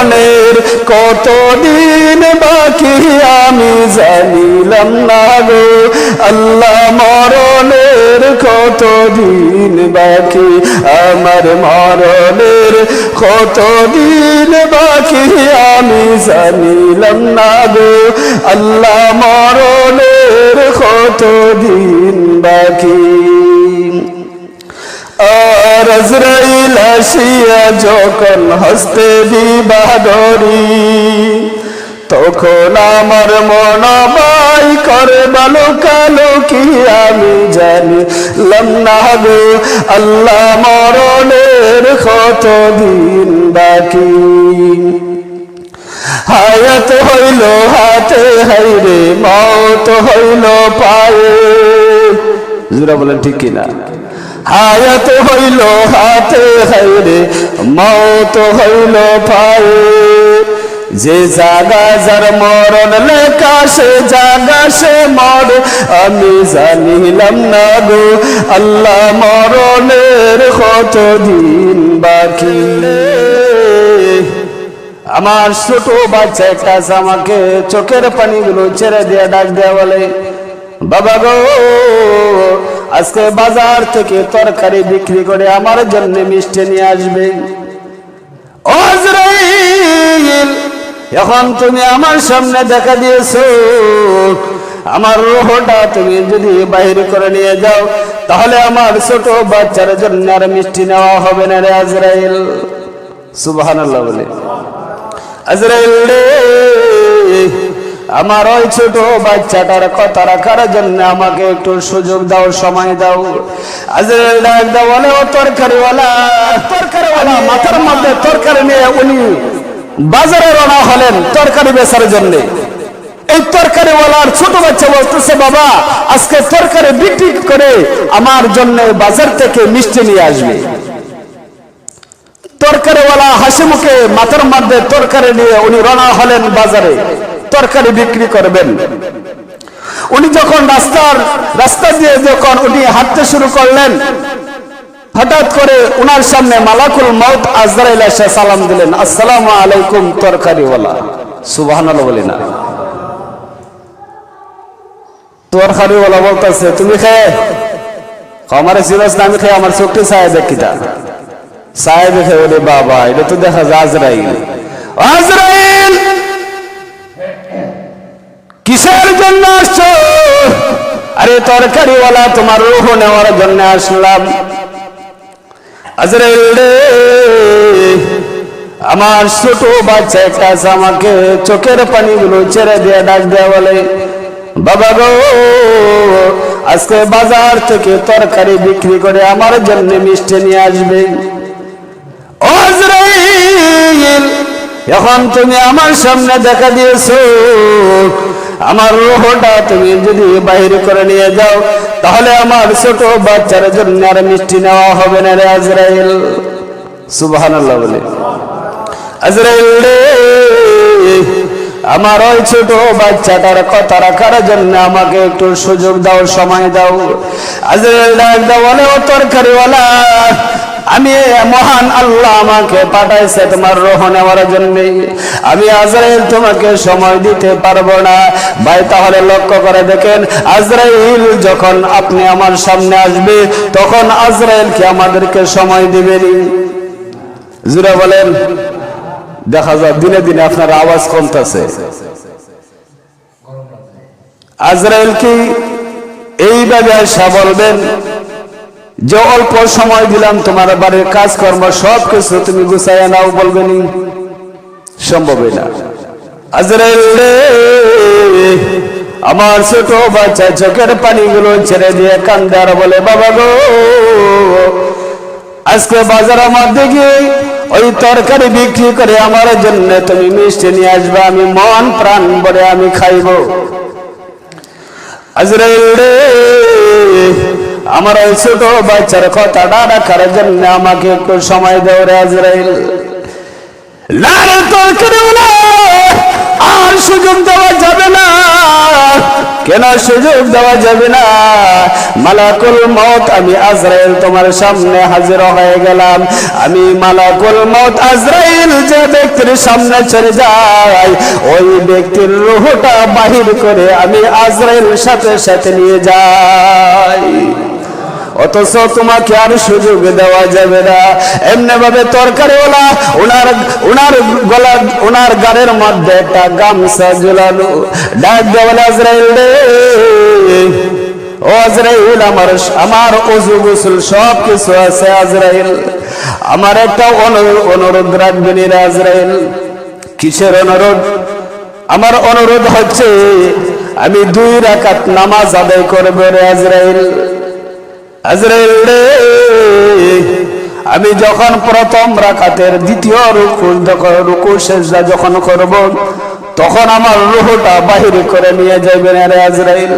মরণের কতদিন বাকি আমি জানিলাম না গো আল্লাহ মরণের কতদিন বাকি আমার মরণের কতদিন বাকি আমি জানিলাম না গো আল্লাহ মরণের কতদিন বাকি আর আজরাইল আসিয়া যখন হস্তে দিবা ধরি তখন আমার মন বাই করে ভালো কালো কি আমি জানিলাম না গো আল্লাহ মরণের কতদিন বাকি হায়াত হইল হাতে হাইরে মওত হইল পায়ে জোরে বলেন ঠিক কিনা হায়াত হইল হাতে হাইরে মওত হইল পায়ে যে জাগা যার মরণ লেখা সে জাগা সে মর আমি জানিলাম না গো আল্লাহ মরণের কতদিন বাকি আমার ছোট বাচ্চা একটা আমাকে চোখের পানিগুলো ছেড়ে দিয়ে ডাক দেয়া বলে বাবা গো আজকে বাজার থেকে তরকারি বিক্রি করে আমার জন্য মিষ্টি নিয়ে আসবে আজরাইল এখন তুমি আমার সামনে দেখা দিয়েছো আমার রূহটা তুমি যদি বাইরে করে নিয়ে যাও তাহলে আমার ছোট বাচ্চার জন্য আর মিষ্টি নেওয়া হবে না রে আজরাইল সুবহানাল্লাহ বলে আজরাইল রে আমার ওই ছোট বাচ্চাটার কথা রাখার জন্য আমাকে একটু সুযোগ দাও সময় দাও আজরাইল ডাক দাও বলে ও তরকারিওয়ালা মাথার মধ্যে তরকারি নিয়ে উনি বাজারে রওনা হলেন তরকারি বেচার জন্য এই তরকারিওয়ালার ছোট বাচ্চা বলতেছে বাবা আজকে তরকারি বিক্রি করে আমার জন্য বাজার থেকে মিষ্টি নিয়ে আসবে তরকারিওয়ালা হাসি মুখে মাথার মধ্যে তরকারি নিয়ে উনি রওনা হলেন বাজারে তরকারি বিক্রি করবেন উনি যখন রাস্তা দিয়ে যখন উনি হাঁটতে শুরু করলেন হঠাৎ করে উনার সামনে মালাকুল মউত আজরাইল এসে সালাম দিলেন আসসালামু আলাইকুম তরকারিওয়ালা সুবহানাল্লাহ বলে না তরকারিওয়ালা বলতেছে তুমি খেয়ে আমারে সিরাজ না আমি খেয়ে আমার চোখটি ছায়া দেখিতা ছায়া দেখে বলে বাবা এটা তো দেখা যায় আজরাইল আজরাইল কিসের জন্য আসছো আরে তরকারিওয়ালা তোমার রূহ নেওয়ার জন্য আসলাম আজরাইল রে আমার ছোট বাচ্চা একটা আমাকে চোখের পানিগুলো ছেড়ে দিয়ে ডাক দেয়া বলে বাবা গো আজকে বাজার থেকে তরকারি বিক্রি করে আমার জন্য মিষ্টি নিয়ে আসবে আজরাইল এখন তুমি আমার সামনে দেখা দিয়েছো আমার রূহটা তুমি যদি বাইরে করে নিয়ে যাও তাহলে আমার ছোট বাচ্চার জন্য আর মিষ্টি নেওয়া হবে না রে আজরাইল সুবহানাল্লাহ বলে আজরাইল রে আমার ওই ছোট বাচ্চাটার কথা রাখার জন্য আমাকে একটু সুযোগ দাও সময় দাও আজরাইল ডাক দাও বলে ও তরকারিওয়ালা আমি মহান আল্লাহ আমাকে পাঠাইছে তোমার রূহ নেওয়ার জন্য আমি আজরাইল তোমাকে সময় দিতে পারবো না ভাই তাহলে লক্ষ্য করে দেখেন আজরাইল যখন আপনি আমার সামনে আসবে তখন আজরাইল কি আমাদেরকে সময় দিবেনি জোরে বলেন দেখা যায় দিনে দিনে আপনার আওয়াজ কমতেছে আজরাইল কি এইভাবে এসে বলবেন যে অল্প সময় দিলাম তোমার বাড়ির কাজকর্ম সবকিছু তুমি গুছাইয়া নাও বলবেনি সম্ভব না আজরাইল রে আমার ছোট বাচ্চা চোখের পানিগুলো ছেড়ে দিয়ে কান্দে আর বলে বাবা গো আজকে বাজারের মধ্যে গিয়ে ওই তরকারি বিক্রি করে আমার জন্য তুমি মিষ্টি নিয়ে আসবে আমি মন প্রাণ ভরে আমি খাইব আজরাইল রে আমার ওই ছোট বাচ্চার কথাটা রাখার জন্য আমাকে একটু সময় দাও রে আজরাইল না রে তরকারিওয়ালা আর সুযোগ দেওয়া যাবে না কেন সুযোগ দেওয়া যাবে না? মালাকুল মউত আমি আজরাইল তোমার সামনে হাজির হয়ে গেলাম। আমি মালাকুল মউত আজরাইল যে ব্যক্তির সামনে চলে যায়, ওই ব্যক্তির রূহটা বাহির করে আমি আজরাইল সাথে সাথে নিয়ে যাই। অথচ তোমাকে আর সুযোগ দেওয়া যাবে না। এমনি ভাবে তরকারিওয়ালা ওনার গাড়ির মধ্যে একটা গামছা ঝুলানো, ডাক দেওয়ালে আজরাইল রে, ও আজরাইল আমার ওযু গোসল সব কিছু আছে আজরাইল, আমার একটা অনুরোধ রাখবেন রে আজরাইল। কিসের অনুরোধ? আমার অনুরোধ হচ্ছে আমি 2 রাকাত নামাজ আদায় করব রে আজরাইল। আজরাইল রে, আমি যখন প্রথম রাকাতের দ্বিতীয় রুকু সেজদা যখন করব, তখন আমার রূহটা বাহির করে নিয়ে যাবেন রে আজরাইল।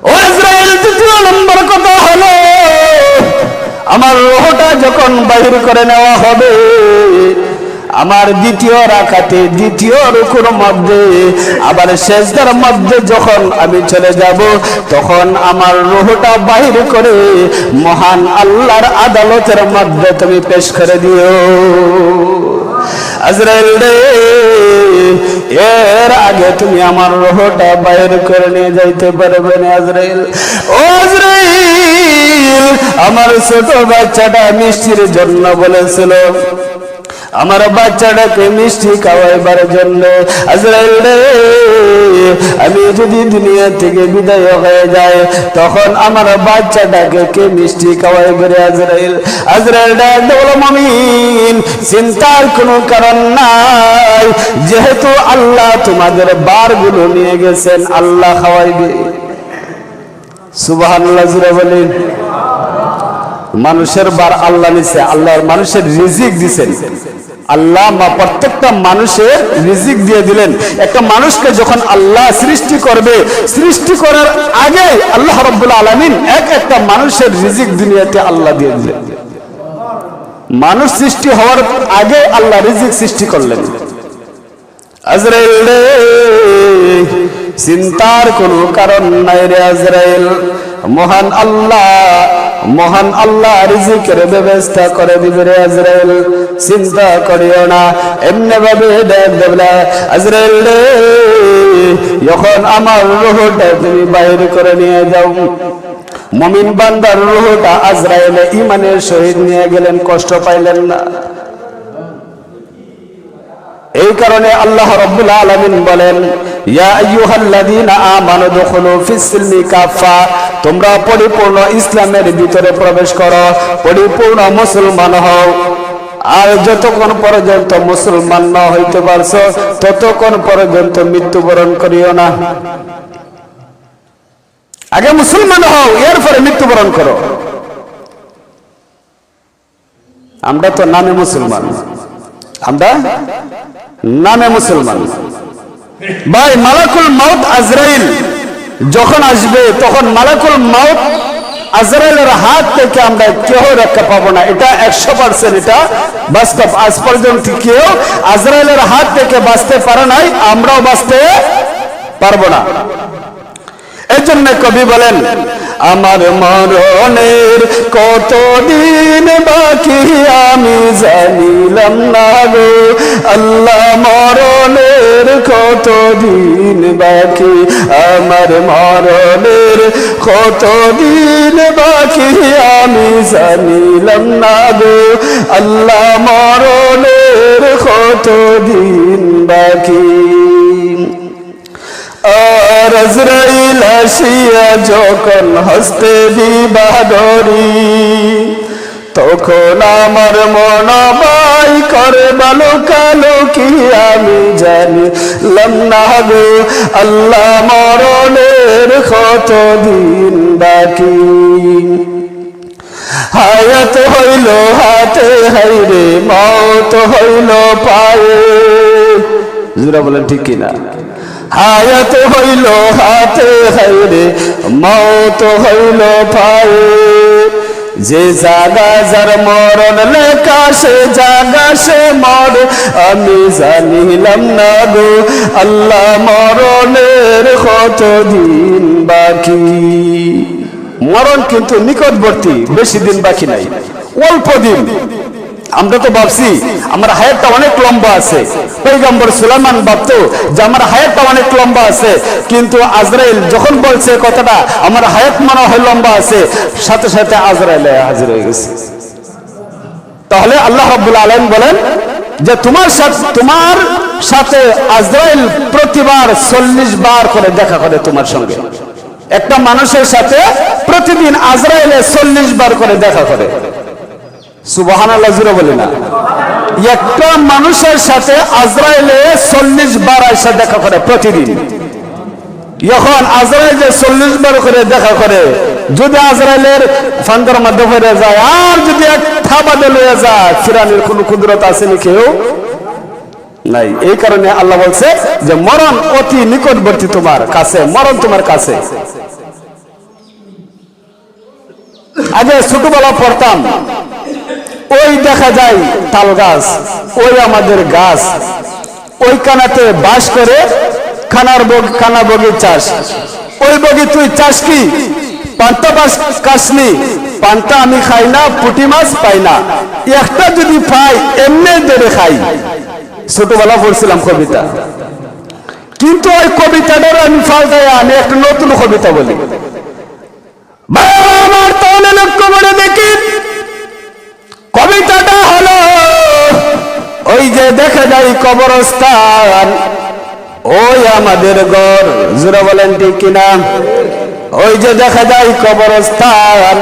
ও আজরাইল, দ্বিতীয় নম্বর কথা হলো আমার রূহটা যখন বাহির করে নেওয়া হবে, আমার দ্বিতীয় রাকাতে দ্বিতীয় রুকুর মধ্যে আবার সেজদার মধ্যে যখন আমি চলে যাব, তখন আমার রূহটা বাহির করে মহান আল্লাহর আদালতের মধ্যে তুমি পেশ করে দিও। আজরাইল রে, এর আগে তুমি আমার রূহটা বাহির করে নিয়ে যাইতে পারবে না আজরাইল। ও আজরাইল, আমার ছোট বাচ্চাটা মিষ্টির জন্য বলেছিল, আমার বাচ্চাটাকে মিষ্টি খাওয়াইবার জন্য। আজরাইল রে, আমি যদি দুনিয়া থেকে বিদায় হয়ে যায়, তখন আমার বাচ্চাটাকে কে মিষ্টি খাওয়াইবে রে আজরাইল? আজরাইল ডাক বলো, মুমিন, চিন্তার কোনো কারণ নাই, যেহেতু আল্লাহ তোমাদের বারগুলো নিয়ে গেছেন, আল্লাহ খাওয়াইবে। সুবহানাল্লাহ জুড়ে বলেন। মানুষের বার আল্লাহ নিছে, আল্লাহর মানুষের রিজিক দিছেন আল্লাহ। প্রত্যেকটা মানুষের রিজিক দিয়ে দিলেন। একটা মানুষকে যখন আল্লাহ সৃষ্টি করবে, সৃষ্টি করার আগে আল্লাহ রাব্বুল আলামিন একটা মানুষের রিজিক দুনিয়াতে আল্লাহ দিয়ে দিলেন। মানুষ সৃষ্টি হওয়ার আগে আল্লাহ রিজিক সৃষ্টি করলেন। আজরাইল রে, চিন্তার কোনো কারণ নাই রে আজরাইল। মহান আল্লাহ রিজিকের ব্যবস্থা করে দিবে রে আজরাইল, চিন্তা করিও না। এমনি ভাবে ডাক দেবলা, আজরাইল রে, যখন আমার রূহটা তুমি বাইর করে নিয়ে যাও। মুমিন বান্দার রূহটা আজরাইল ঈমানের সহিত নিয়ে গেলেন, কষ্ট পাইলেন না। এই কারণে আল্লাহ রাব্বুল আলামিন বলেন, ইয়া আইয়ুহাল্লাযীনা আমানু দুখুলু ফিস-সিলমি কাফা, তোমরা পরিপূর্ণ ইসলামের ভিতরে প্রবেশ করো, পরিপূর্ণ মুসলমান হও। আর যতক্ষণ পর্যন্ত মুসলমান না হইতে পারছো, ততক্ষণ পর্যন্ত মৃত্যুবরণ করিও না। আগে মুসলমান হও, এরপরে মৃত্যুবরণ করো। আমরা তো নামে মুসলমান, আমরা নামে মুসলমান। ভাই, মালাকুল মউত আজরাইল যখন আসবে, তখন মালাকুল মউত আজরাইলের হাত থেকে আমরা কেউ রক্ষা পাবো না। এটা 100% এটা বাস্তব। আজ পর্যন্ত কেউ আজরাইলের হাত থেকে বাঁচতে পারে নাই, আমরাও বাঁচতে পারবো না। এই জন্য কবি বলেন, আমার মরণের কতদিন বাকি আমি জানিলাম না গো আল্লাহ, মরণের কতদিন বাকি, আমার মরণের কতদিন বাকি আমি জানিলাম না গো আল্লাহ, মরণের কতদিন বাকি। আর আজরাইল আসিয়া যখন হস্তে দিবা ধরি, তখন আমার মন বাই করে ভালো কালো কি আমি জানিলাম না গো আল্লাহ, মরণের কতদিন বাকি। হায়াত হইল হাতে হাইরে, মওত হইল পায়ে। জোরে বলেন ঠিক কিনা? হায়াত হইল হাতে হাইরে, মওত হইল পায়ে। যে জাগা যার মরণ লেখা সে জাগা সে মর আমি জানিলাম না গো আল্লাহ মরণের কতদিন বাকি। মরণ কিন্তু নিকটবর্তী, বেশি দিন বাকি নাই, অল্প দিন। আমরা তো ভাবছি আমার হায়াতটা অনেক লম্বা আছে, পয়গম্বর সুলাইমান ভাবতো যে আমার হায়াতটা অনেক লম্বা আছে, কিন্তু আজরাইল যখন বলছে কথাটা আমার হায়াত মনে হয় লম্বা আছে, সাথে সাথে আজরাইল হাজির হয়ে গেছে। তাহলে আল্লাহ রাব্বুল আলামিন বলেন যে তোমার সাথে আজরাইল প্রতিবার 40 বার করে দেখা করে তোমার সঙ্গে। একটা মানুষের সাথে প্রতিদিন আজরাইলে 40 বার করে দেখা করে। সুবহানাল্লাহ জুড়ে বলি না? একটা মানুষের সাথে আজরাইলে 40 বার এসে দেখা করে প্রতিদিন। যখন আজরাইল যে 40 বার করে দেখা করে, যদি আজরাইলের ফান্দার মধ্যে পড়ে যায় আর যদি এক থাবাদে লয়ে যায়, ফিরানোর কোন কুদরত আছে নাকি? কেউ নাই। এই কারণে আল্লাহ বলছে যে মরণ অতি নিকটবর্তী তোমার কাছে, মরণ তোমার কাছে। আগে ছোটবেলা পড়তাম, ওই দেখা যায় তাল গাছ, ওই আমাদের গাছ, ওই কানাতে বাস করে কানা বগির চাষ। ওই বগি তুই চাষ কি? পান্তা বাস কাশনি, পান্তা আমি খাই না, পুঁটি মাছ পাই না, একটা যদি পাই এমনি ধরে খাই। ছোটবেলা পড়ছিলাম কবিতা, কিন্তু ওই কবিতাটার আমি ফালতায় আমি একটা নতুন কবিতা বলি। আমার তাহলে লক্ষ্য করে দেখি কবিতাটা হলো ওই যে দেখা যায় কবরস্থান, ওই আমাদের ঘর, জোরে বলেন ঠিক কিনা? ওই যে দেখা যায় কবরস্থান,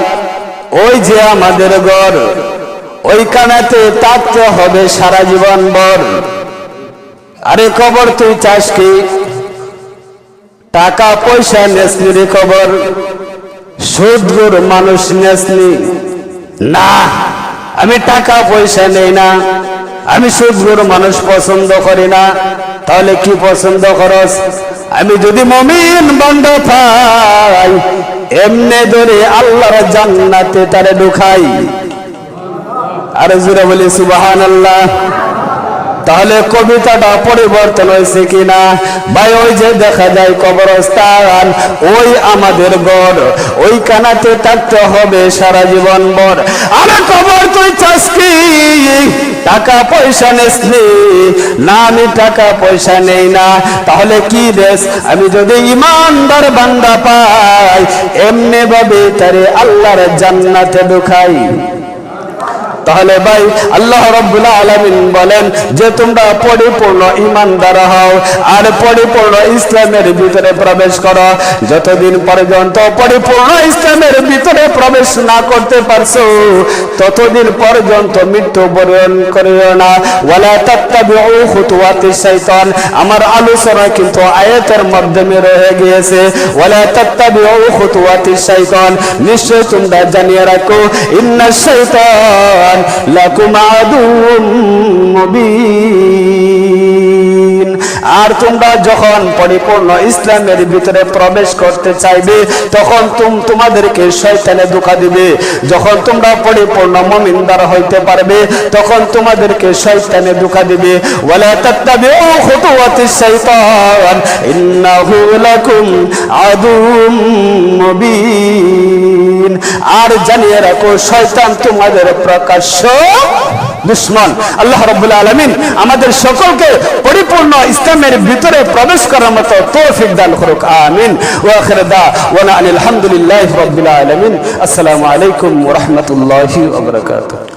ওই যে আমাদের ঘর, ওইখানেতে থাকতে হবে সারা জীবন ভর। আরে কবর তুই চাস কি? টাকা পয়সা নেসনি রে কবর, সুদগুর মানুষ নেসনি না। আমি টাকা পয়সা নেই না, আমি সুদগুর মানুষ পছন্দ করি না। তাহলে কি পছন্দ করস? আমি যদি মুমিন বান্দা পাই, এমনে ধরে আল্লাহর জান্নাতে তারে ঢুকাই। আর জোরে বলি সুবহানাল্লাহ। তাহলে কবিতাটা পরিবর্তন হয়েছে কিনা ভাই? ওই যে দেখা যায় কবরস্থান, ওই আমাদের ঘর, ওই কানাতে থাকতে হবে সারা জীবন ভর। আরে কবর তুই চাস কি? টাকা পয়সা নেসনি না, আমি টাকা পয়সা নেই না। তাহলে কি দেশ? আমি যদি ইমানদার বান্দা পাই, এমনি ভাবে তারে আল্লাহর জান্নাতে ঢুকাই। তাহলে ভাই আল্লাহ রাব্বুল আলামিন বলেন যে তোমরা পরিপূর্ণ ঈমানদার হও আর পরিপূর্ণ ইসলামের ভিতরে প্রবেশ করো। যতদিন পর্যন্ত পরিপূর্ণ ইসলামের ভিতরে প্রবেশ না করতে পারছো, ততদিন পর্যন্ত মৃত্যুবরণ করিও না। ওয়ালা তাত্তাবিউ খুতুওয়াতিশ শাইতান, আমার আলোচনা কিন্তু আয়াতের মাধ্যমে রয়ে গিয়েছে। ওয়ালা তাত্তাবিউ খুতুওয়াতিশ শাইতান, নিশ্চয় তোমরা জানিয়ে রাখো ইন্নাশ শাইতান লাকুম আদুউম মুবিন। আর তোমরা যখন পরিপূর্ণ ইসলামের ভিতরে প্রবেশ করতে চাইবে, তখন তোমাদেরকে শয়তানে ধোঁকা দিবে। যখন তোমরা পরিপূর্ণ মুমিনদার হইতে পারবে, তখন তোমাদেরকে শয়তানে ধোঁকা দিবে। ওয়ালা তাত্তাবিউ খুতুওয়াতিশ শাইতান ইন্নাহু লাকুম আদুউম মুবিন। আর জানিয়ে রাখো শয়তান তোমাদের প্রকাশ্য দুশমন। আল্লাহ রাব্বুল আলামিন আমাদের সকলকে পরিপূর্ণ ইসলামের ভিতরে প্রবেশ করার মতো তৌফিক দান করুক, আমিন। ওয়া আখিরু দাওয়ানা আলহামদুলিল্লাহি রাব্বিল আলামিন। আসসালামু আলাইকুম ওয়া রাহমাতুল্লাহি ওয়া বারাকাতুহু।